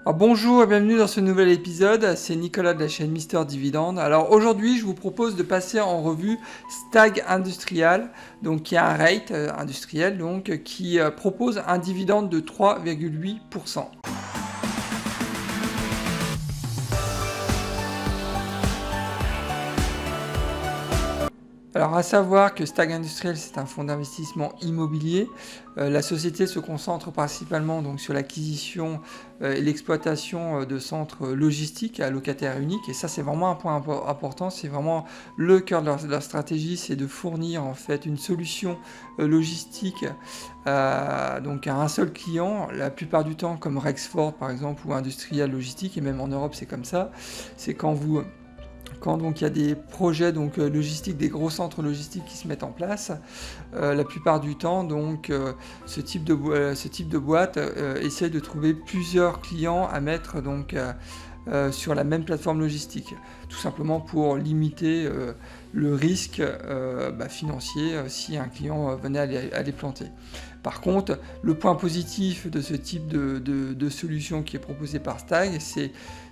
Alors bonjour et bienvenue dans ce nouvel épisode, c'est Nicolas de la chaîne Mister Dividende. Alors aujourd'hui je vous propose de passer en revue Stag Industrial, donc qui est un rate industriel donc, qui propose un dividende de 3,8%. Alors à savoir que Stag Industrial c'est un fonds d'investissement immobilier. La société se concentre principalement donc sur l'acquisition et l'exploitation de centres logistiques à locataires uniques, et ça c'est vraiment un point important, c'est vraiment le cœur de leur stratégie, c'est de fournir en fait une solution logistique donc à un seul client, la plupart du temps comme Rexford par exemple ou Industrial Logistique, et même en Europe c'est comme ça, c'est quand donc il y a des projets donc logistiques, des gros centres logistiques qui se mettent en place, la plupart du temps donc ce type de boîte essaie de trouver plusieurs clients à mettre donc sur la même plateforme logistique, tout simplement pour limiter le risque financier si un client venait à les planter. Par contre, le point positif de ce type de solution qui est proposé par Stag,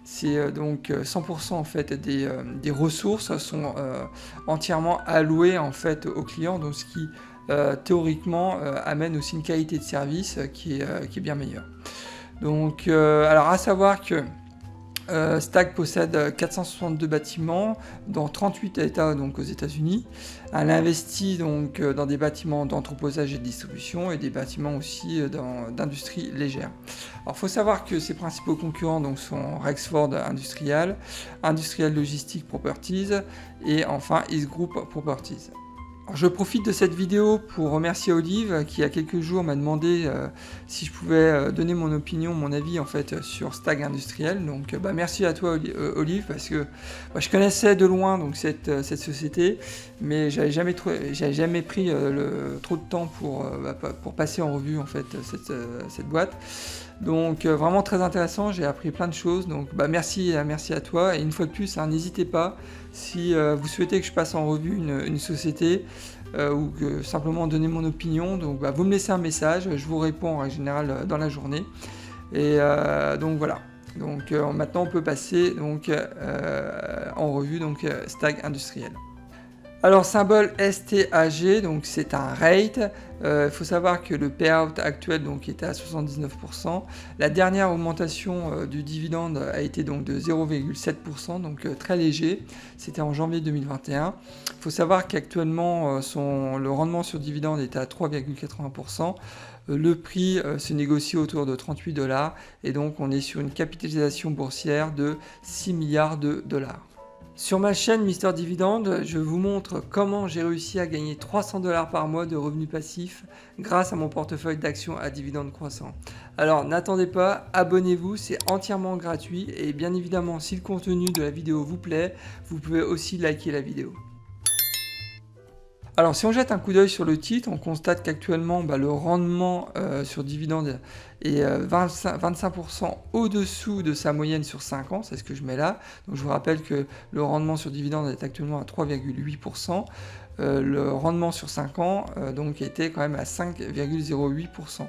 c'est donc 100% en fait des ressources sont entièrement allouées en fait aux clients, donc ce qui théoriquement amène aussi une qualité de service qui est bien meilleure. Donc, alors à savoir que Stag possède 462 bâtiments dans 38 États donc aux États-Unis. Elle investit donc dans des bâtiments d'entreposage et de distribution et des bâtiments aussi d'industrie légère. Alors il faut savoir que ses principaux concurrents donc, sont Rexford Industrial, Industrial Logistics Properties et enfin East Group Properties. Alors, je profite de cette vidéo pour remercier Olive qui il y a quelques jours m'a demandé si je pouvais donner mon opinion, mon avis en fait sur Stag Industriel. Donc merci à toi Olive, parce que je connaissais de loin donc cette société, mais j'avais jamais pris trop de temps pour passer en revue en fait cette boîte. Donc vraiment très intéressant, j'ai appris plein de choses, donc merci à toi, et une fois de plus, n'hésitez pas, si vous souhaitez que je passe en revue une société, ou que simplement donner mon opinion, donc vous me laissez un message, je vous réponds en général dans la journée, et donc voilà. Donc maintenant on peut passer donc, en revue donc, Stag Industriel. Alors symbole STAG, donc c'est un rate. Il faut savoir que le payout actuel donc était à 79%. La dernière augmentation du dividende a été donc de 0,7%, donc très léger. C'était en janvier 2021. Il faut savoir qu'actuellement le rendement sur dividende est à 3,80%. Le prix se négocie autour de 38 $, et donc on est sur une capitalisation boursière de 6 milliards de dollars. Sur ma chaîne Mister Dividende, je vous montre comment j'ai réussi à gagner 300 $ par mois de revenus passifs grâce à mon portefeuille d'actions à dividendes croissants. Alors n'attendez pas, abonnez-vous, c'est entièrement gratuit, et bien évidemment si le contenu de la vidéo vous plaît, vous pouvez aussi liker la vidéo. Alors si on jette un coup d'œil sur le titre, on constate qu'actuellement le rendement sur dividende est 25% au-dessous de sa moyenne sur 5 ans, c'est ce que je mets là. Donc je vous rappelle que le rendement sur dividende est actuellement à 3,8%. Le rendement sur 5 ans donc était quand même à 5,08%.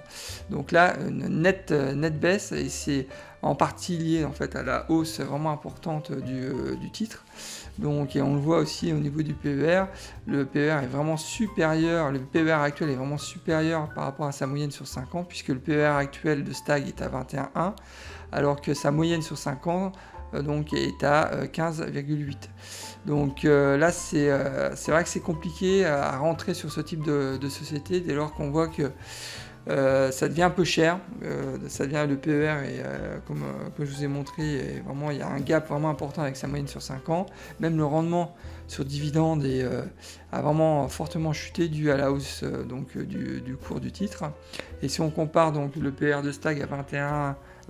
Donc là, une nette baisse, et c'est en partie lié en fait à la hausse vraiment importante du titre. Donc, et on le voit aussi au niveau du PER, le PER est vraiment supérieur, le PER actuel est vraiment supérieur par rapport à sa moyenne sur 5 ans, puisque le PER actuel de Stag est à 21,1, alors que sa moyenne sur 5 ans donc, est à 15,8. Donc là, c'est vrai que c'est compliqué à rentrer sur ce type de société dès lors qu'on voit que ça devient un peu cher, le PER, et comme je vous ai montré, il y a un gap vraiment important avec sa moyenne sur 5 ans. Même le rendement sur dividende a vraiment fortement chuté dû à la hausse du cours du titre. Et si on compare donc le PER de Stag à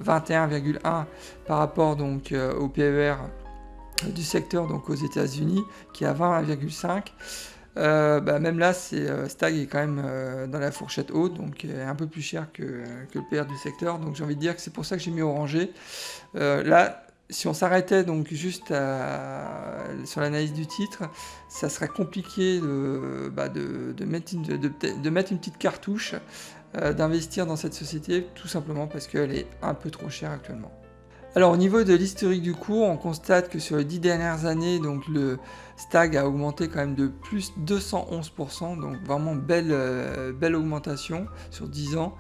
21,1 par rapport donc au PER du secteur donc aux États-Unis qui est à 20,5, même là, Stag est quand même dans la fourchette haute, donc un peu plus cher que le PR du secteur. Donc j'ai envie de dire que c'est pour ça que j'ai mis orangé. Là, si on s'arrêtait donc juste sur l'analyse du titre, ça serait compliqué de mettre une petite cartouche, d'investir dans cette société, tout simplement parce qu'elle est un peu trop chère actuellement. Alors au niveau de l'historique du cours, on constate que sur les 10 dernières années, donc le Stag a augmenté quand même de plus 211%, donc vraiment belle augmentation sur 10 ans.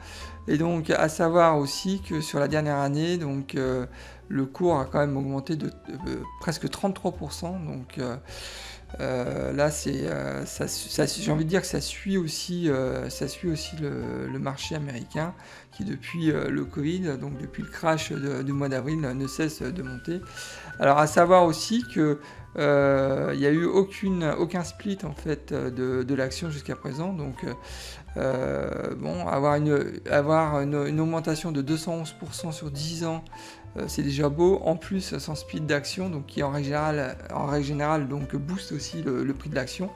Et donc à savoir aussi que sur la dernière année, donc le cours a quand même augmenté de presque 33%. Donc là, j'ai envie de dire que ça suit aussi le marché américain qui, depuis le Covid, donc depuis le crash du mois d'avril, ne cesse de monter. Alors, à savoir aussi que il n'y a eu aucun split en fait de l'action jusqu'à présent. Donc, avoir une augmentation de 211% sur 10 ans, c'est déjà beau. En plus, sans split d'action, donc qui en règle générale donc booste aussi le prix de l'action.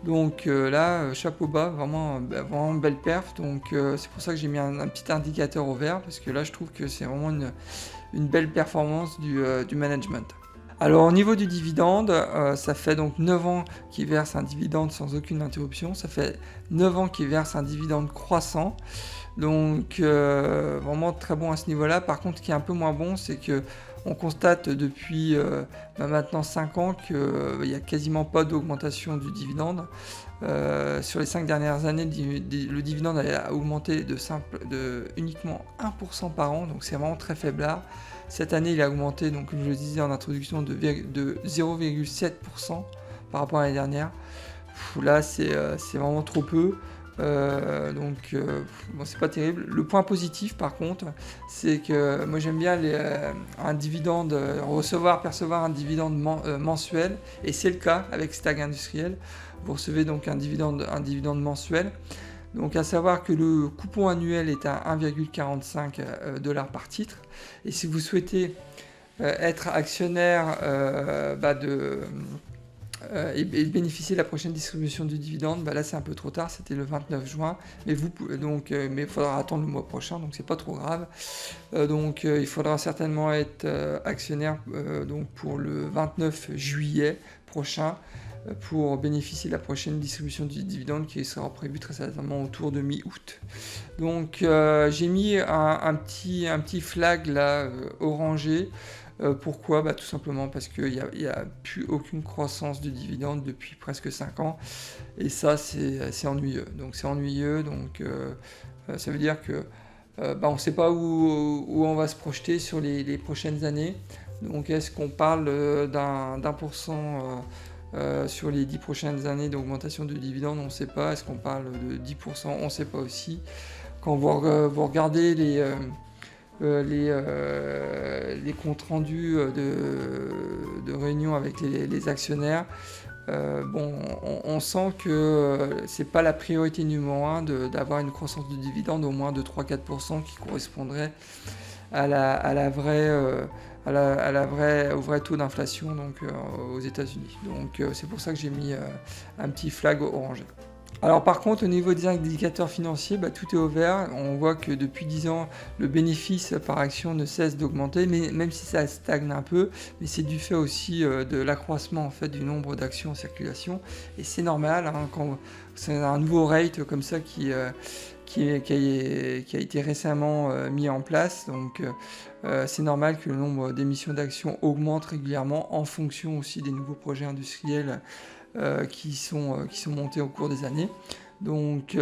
Donc là, chapeau bas, vraiment belle perf. Donc c'est pour ça que j'ai mis un petit indicateur au vert, parce que là, je trouve que c'est vraiment une belle performance du management. Alors au niveau du dividende, ça fait donc 9 ans qu'il verse un dividende sans aucune interruption. Ça fait 9 ans qu'il verse un dividende croissant. Donc vraiment très bon à ce niveau-là. Par contre, ce qui est un peu moins bon, c'est que on constate depuis maintenant 5 ans qu'il n'y a quasiment pas d'augmentation du dividende. Sur les 5 dernières années, le dividende a augmenté de uniquement 1% par an, donc c'est vraiment très faiblard. Cette année, il a augmenté, donc, comme je le disais en introduction, de 0,7% par rapport à l'année dernière. Là, c'est vraiment trop peu. Bon, c'est pas terrible. Le point positif, par contre, c'est que moi j'aime bien un dividende, percevoir un dividende mensuel, et c'est le cas avec Stag Industriel. Vous recevez donc un dividende mensuel. Donc à savoir que le coupon annuel est à 1,45 $ par titre. Et si vous souhaitez être actionnaire et bénéficier de la prochaine distribution du dividende, là c'est un peu trop tard, c'était le 29 juin, mais il faudra attendre le mois prochain, donc c'est pas trop grave. Il faudra certainement être actionnaire donc pour le 29 juillet prochain, pour bénéficier de la prochaine distribution du dividende qui sera prévue très certainement autour de mi-août. Donc j'ai mis un petit flag là orangé. Pourquoi ? Tout simplement parce qu'il n'y a plus aucune croissance du dividende depuis presque 5 ans. Et ça, c'est ennuyeux. Donc c'est ennuyeux, donc ça veut dire que on ne sait pas où on va se projeter sur les prochaines années. Donc est-ce qu'on parle d'un pourcent sur les 10 prochaines années d'augmentation du dividende? On ne sait pas. Est-ce qu'on parle de 10%? On ne sait pas aussi. Quand vous regardez les comptes rendus de réunion avec les actionnaires, on sent que c'est pas la priorité numéro 1 d'avoir une croissance du dividende au moins de 3-4% qui correspondrait au vrai taux d'inflation aux États-Unis. Donc c'est pour ça que j'ai mis un petit flag orangé. Alors par contre, au niveau des indicateurs financiers, tout est au vert. On voit que depuis 10 ans, le bénéfice par action ne cesse d'augmenter, mais même si ça stagne un peu, mais c'est du fait aussi de l'accroissement en fait du nombre d'actions en circulation. Et c'est normal, quand c'est un nouveau rate comme ça qui a été récemment mis en place. Donc c'est normal que le nombre d'émissions d'actions augmente régulièrement en fonction aussi des nouveaux projets industriels qui sont montés au cours des années. Donc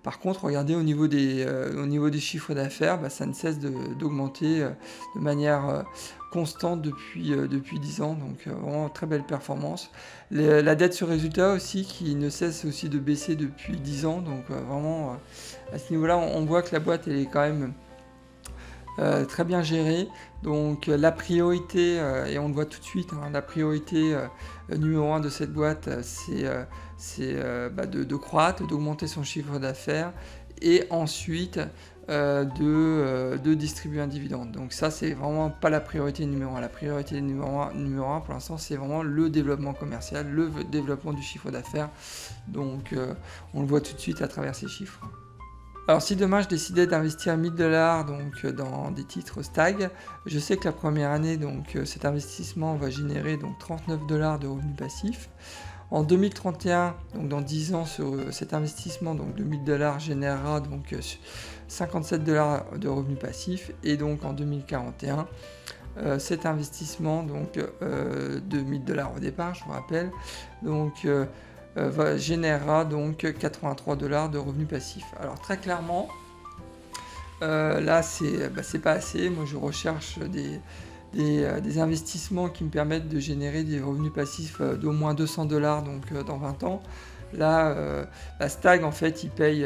par contre, regardez au niveau des chiffres d'affaires, ça ne cesse d'augmenter de manière constante depuis 10 ans. Donc vraiment très belle performance. La dette sur résultat aussi qui ne cesse aussi de baisser depuis 10 ans. Donc vraiment à ce niveau-là, on voit que la boîte elle est quand même très bien gérée. Donc la priorité, et on le voit tout de suite, la priorité numéro 1 de cette boîte, c'est de croître, d'augmenter son chiffre d'affaires et ensuite de distribuer un dividende. Donc ça, c'est vraiment pas la priorité numéro 1. La priorité numéro 1 pour l'instant, c'est vraiment le développement commercial, le développement du chiffre d'affaires. Donc on le voit tout de suite à travers ces chiffres. Alors si demain je décidais d'investir 1 000 $ donc dans des titres Stag, je sais que la première année donc cet investissement va générer donc 39 $ de revenus passifs. En 2031, donc dans 10 ans, sur cet investissement donc de 1 000 $ générera donc $57 de revenus passifs, et donc en 2041, cet investissement donc, de $1000 au départ, je vous rappelle, donc générera donc $83 de revenus passifs. Alors très clairement, là c'est pas assez. Moi je recherche des investissements qui me permettent de générer des revenus passifs d'au moins $200 donc dans 20 ans. Là, la Stag en fait, il paye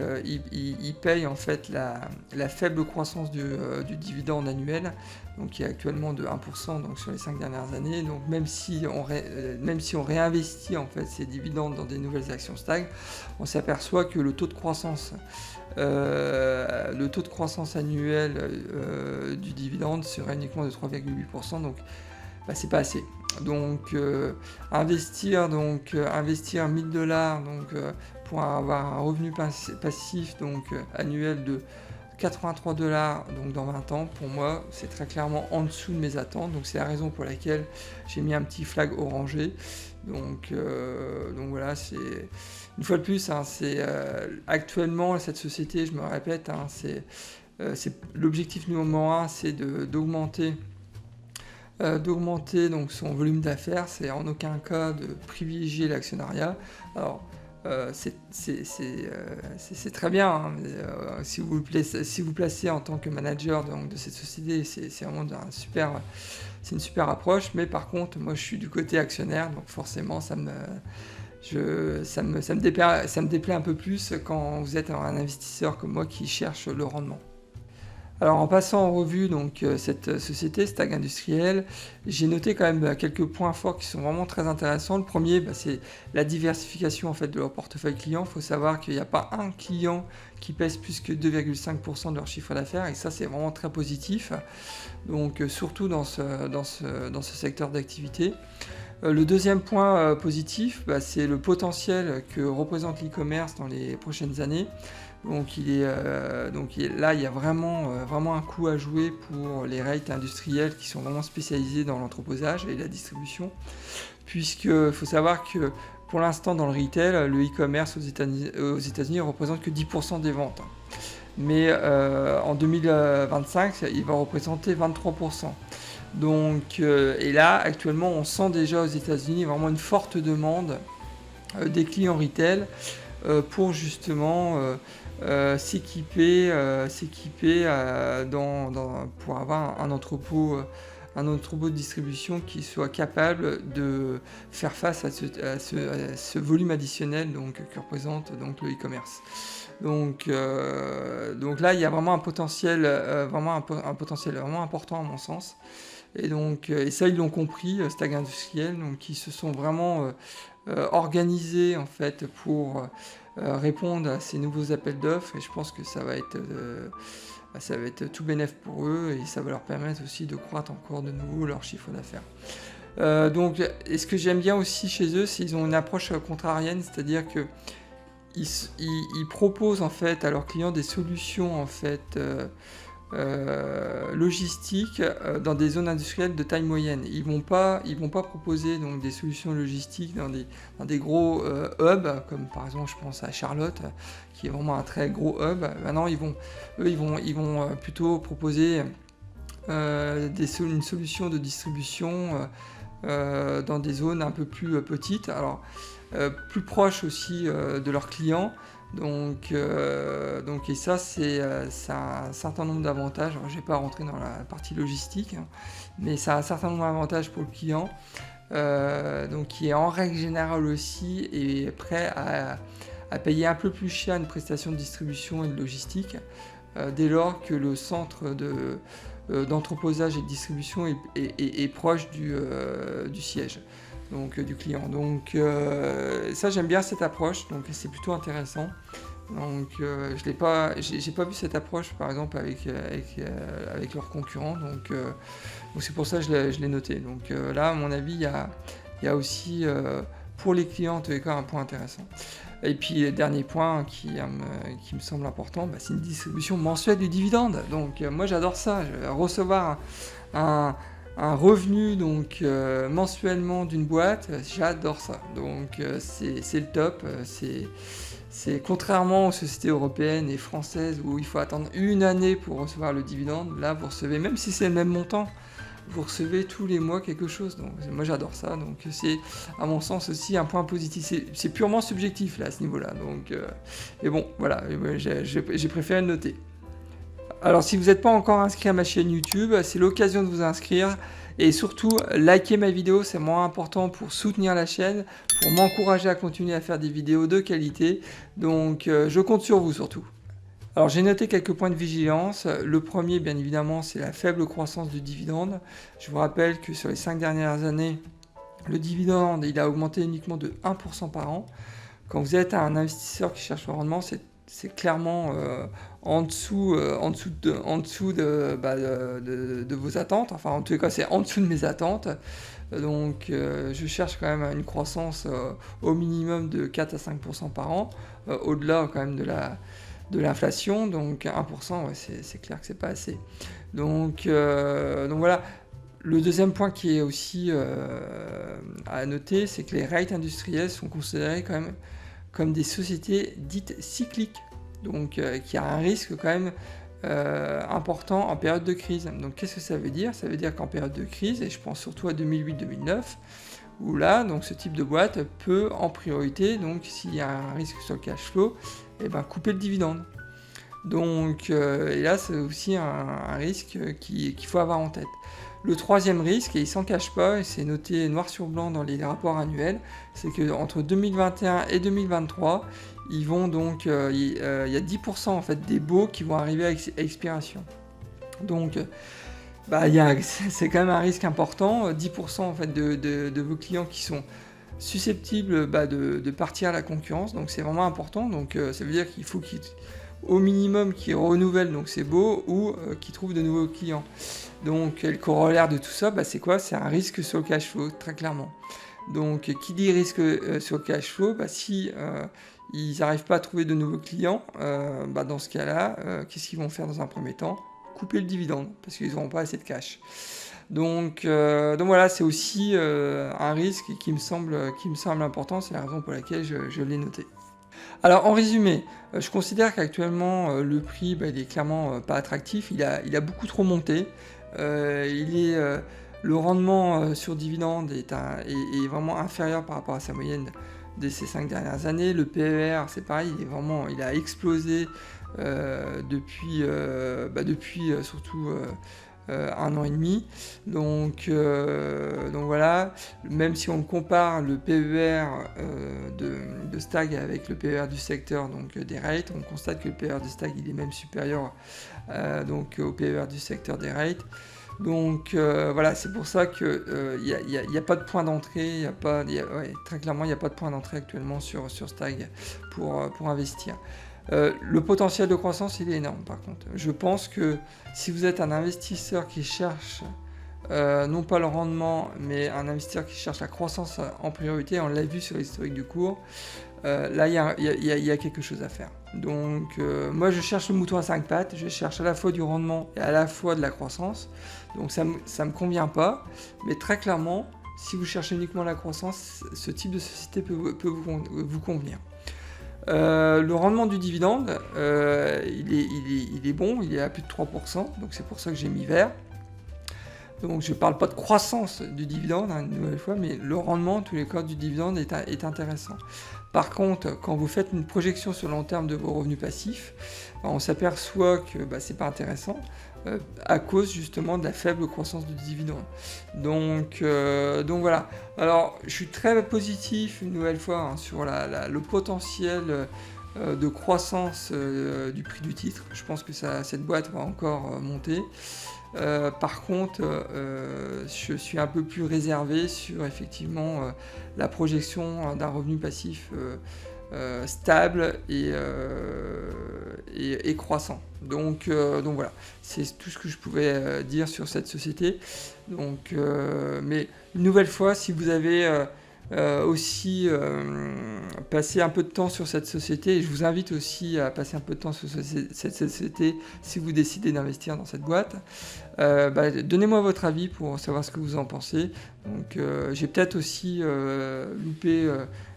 en fait la faible croissance du dividende annuel, donc qui est actuellement de 1% donc sur les 5 dernières années. Donc même si on réinvestit en fait ces dividendes dans des nouvelles actions Stag, on s'aperçoit que le taux de croissance annuel du dividende serait uniquement de 3,8%, donc c'est pas assez. Donc investir $1000 donc pour avoir un revenu passif donc annuel de $83 donc dans 20 ans, pour moi c'est très clairement en dessous de mes attentes, donc c'est la raison pour laquelle j'ai mis un petit flag orangé. Donc voilà, c'est une fois de plus, hein, c'est actuellement cette société, je me répète, hein, c'est l'objectif numéro 1, c'est d'augmenter donc son volume d'affaires. C'est en aucun cas de privilégier l'actionnariat. Alors c'est très bien, hein, mais, si vous placez en tant que manager donc, de cette société, c'est vraiment une super approche, mais par contre moi je suis du côté actionnaire, donc forcément ça me déplaît un peu plus quand vous êtes un investisseur comme moi qui cherche le rendement. Alors en passant en revue donc cette société Stag Industriel, j'ai noté quand même quelques points forts qui sont vraiment très intéressants. Le premier, c'est la diversification en fait de leur portefeuille client. Il faut savoir qu'il n'y a pas un client qui pèse plus que 2,5% de leur chiffre d'affaires, et ça c'est vraiment très positif. Donc surtout dans ce secteur d'activité. Le deuxième point positif, c'est le potentiel que représente l'e-commerce dans les prochaines années. Donc là, il y a vraiment un coup à jouer pour les REIT industriels qui sont vraiment spécialisés dans l'entreposage et la distribution, puisqu'il faut savoir que pour l'instant dans le retail, le e-commerce aux États-Unis représente que 10% des ventes. Mais en 2025, il va représenter 23%. Donc, et là, actuellement, on sent déjà aux États-Unis vraiment une forte demande des clients retail pour justement s'équiper pour avoir un entrepôt de distribution qui soit capable de faire face à ce volume additionnel donc, que représente donc, le e-commerce. Donc là, il y a vraiment un potentiel vraiment important à mon sens. Et ça, ils l'ont compris, Stag Industriel, donc ils se sont vraiment organisés en fait pour répondre à ces nouveaux appels d'offres, et je pense que ça va être tout bénef pour eux, et ça va leur permettre aussi de croître encore de nouveau leur chiffre d'affaires. Et ce que j'aime bien aussi chez eux, c'est qu'ils ont une approche contrarienne, c'est-à-dire que ils proposent en fait à leurs clients des solutions en fait logistiques dans des zones industrielles de taille moyenne. Ils vont pas proposer donc des solutions logistiques dans des gros hubs, comme par exemple je pense à Charlotte qui est vraiment un très gros hub. Maintenant ils vont plutôt proposer une solution de distribution dans des zones un peu plus petites, alors plus proches aussi de leurs clients. Donc et ça c'est un certain nombre d'avantages. Alors, je ne vais pas rentrer dans la partie logistique, hein, mais ça a un certain nombre d'avantages pour le client, donc qui est en règle générale aussi est prêt à payer un peu plus cher une prestation de distribution et de logistique dès lors que le centre d'entreposage et de distribution est proche du siège. Donc du client. Donc ça j'aime bien cette approche, donc c'est plutôt intéressant. Donc j'ai pas vu cette approche par exemple avec leurs concurrents, donc c'est pour ça que je l'ai noté. Donc là à mon avis il y a aussi pour les clients en tous les cas un point intéressant. Et puis le dernier point qui me semble important, c'est une distribution mensuelle du dividende. Donc moi j'adore ça, recevoir un revenu donc mensuellement d'une boîte, j'adore ça. Donc c'est le top, C'est contrairement aux sociétés européennes et françaises où il faut attendre une année pour recevoir le dividende, là vous recevez, même si c'est le même montant, vous recevez tous les mois quelque chose. Donc moi j'adore ça, donc c'est à mon sens aussi un point positif. C'est purement subjectif là à ce niveau-là. Donc, mais bon, voilà, j'ai préféré le noter. Alors si vous n'êtes pas encore inscrit à ma chaîne YouTube, c'est l'occasion de vous inscrire. Et surtout, likez ma vidéo, c'est moins important pour soutenir la chaîne, pour m'encourager à continuer à faire des vidéos de qualité. Donc je compte sur vous surtout. Alors j'ai noté quelques points de vigilance. Le premier, bien évidemment, c'est la faible croissance du dividende. Je vous rappelle que sur les 5 dernières années, le dividende il a augmenté uniquement de 1% par an. Quand vous êtes un investisseur qui cherche le rendement, c'est clairement en dessous de vos attentes. Enfin, en tous les cas, c'est en dessous de mes attentes. Donc, je cherche quand même une croissance au minimum de 4 à 5% par an, au-delà quand même de l'inflation. Donc, 1%, ouais, c'est clair que c'est pas assez. Donc voilà. Le deuxième point qui est aussi à noter, c'est que les rates industriels sont considérés quand même comme des sociétés dites cycliques, donc qui a un risque quand même important en période de crise. Donc qu'est-ce que ça veut dire? Ça veut dire qu'en période de crise, et je pense surtout à 2008-2009, où là, donc ce type de boîte peut en priorité, donc s'il y a un risque sur le cash flow, et ben, couper le dividende. Donc et là, c'est aussi un risque qu'il faut avoir en tête. Le troisième risque, et il s'en cache pas, et c'est noté noir sur blanc dans les rapports annuels, c'est qu'entre 2021 et 2023, ils vont donc, il y a 10% en fait des baux qui vont arriver à expiration. Donc, c'est quand même un risque important, 10% en fait de vos clients qui sont susceptibles de partir à la concurrence, donc c'est vraiment important. Donc ça veut dire qu'il faut au minimum qu'ils renouvellent donc ces baux ou qu'ils trouvent de nouveaux clients. Donc le corollaire de tout ça, c'est quoi? C'est un risque sur le cash flow, très clairement. Donc qui dit risque sur le cash flow, si ils n'arrivent pas à trouver de nouveaux clients, dans ce cas-là, qu'est-ce qu'ils vont faire dans un premier temps? Couper le dividende, parce qu'ils n'auront pas assez de cash. Donc voilà, c'est aussi un risque qui me semble important, c'est la raison pour laquelle je l'ai noté. Alors en résumé, je considère qu'actuellement le prix il est clairement pas attractif, il a beaucoup trop monté, le rendement sur dividende est vraiment inférieur par rapport à sa moyenne de ces 5 dernières années. Le PER, c'est pareil, il a explosé depuis surtout 1 an et demi. Donc voilà, même si on compare le PER de Stag avec le PER du secteur, donc des rates, on constate que le PER de Stag il est même supérieur au PER du secteur des rates. Donc voilà, c'est pour ça que il n'y a pas de point d'entrée, très clairement il n'y a pas de point d'entrée actuellement sur Stag pour investir. Le potentiel de croissance il est énorme par contre. Je pense que si vous êtes un investisseur qui cherche non pas le rendement mais un investisseur qui cherche la croissance en priorité, on l'a vu sur l'historique du cours, là il y a quelque chose à faire. Donc moi je cherche le mouton à 5 pattes, je cherche à la fois du rendement et à la fois de la croissance. Donc ça me convient pas, mais très clairement si vous cherchez uniquement la croissance, ce type de société peut vous convenir. Le rendement du dividende, il est bon, il est à plus de 3%, donc c'est pour ça que j'ai mis vert. Donc je ne parle pas de croissance du dividende, une nouvelle fois, mais le rendement, en tous les cas, du dividende est intéressant. Par contre, quand vous faites une projection sur le long terme de vos revenus passifs, on s'aperçoit que c'est pas intéressant à cause justement de la faible croissance du dividende. Donc voilà. Alors je suis très positif une nouvelle fois sur le potentiel de croissance du prix du titre. Je pense que cette boîte va encore monter. Par contre, je suis un peu plus réservé sur effectivement la projection d'un revenu passif stable et croissant. Donc voilà, c'est tout ce que je pouvais dire sur cette société. Donc, mais une nouvelle fois, si vous avez aussi passer un peu de temps sur cette société, et je vous invite aussi à passer un peu de temps sur cette société si vous décidez d'investir dans cette boîte. Donnez-moi votre avis pour savoir ce que vous en pensez. Donc, j'ai peut-être aussi loupé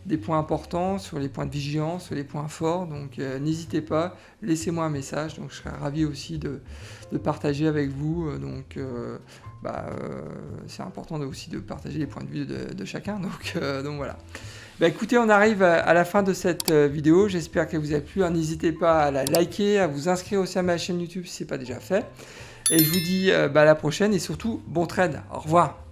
des points importants sur les points de vigilance, sur les points forts. Donc, n'hésitez pas, laissez-moi un message. Donc, je serais ravi aussi de partager avec vous. C'est important aussi de partager les points de vue de chacun. Donc voilà. Écoutez, on arrive à la fin de cette vidéo. J'espère qu'elle vous a plu. N'hésitez pas à la liker, à vous inscrire aussi à ma chaîne YouTube si ce n'est pas déjà fait. Et je vous dis à la prochaine et surtout, bon trade. Au revoir.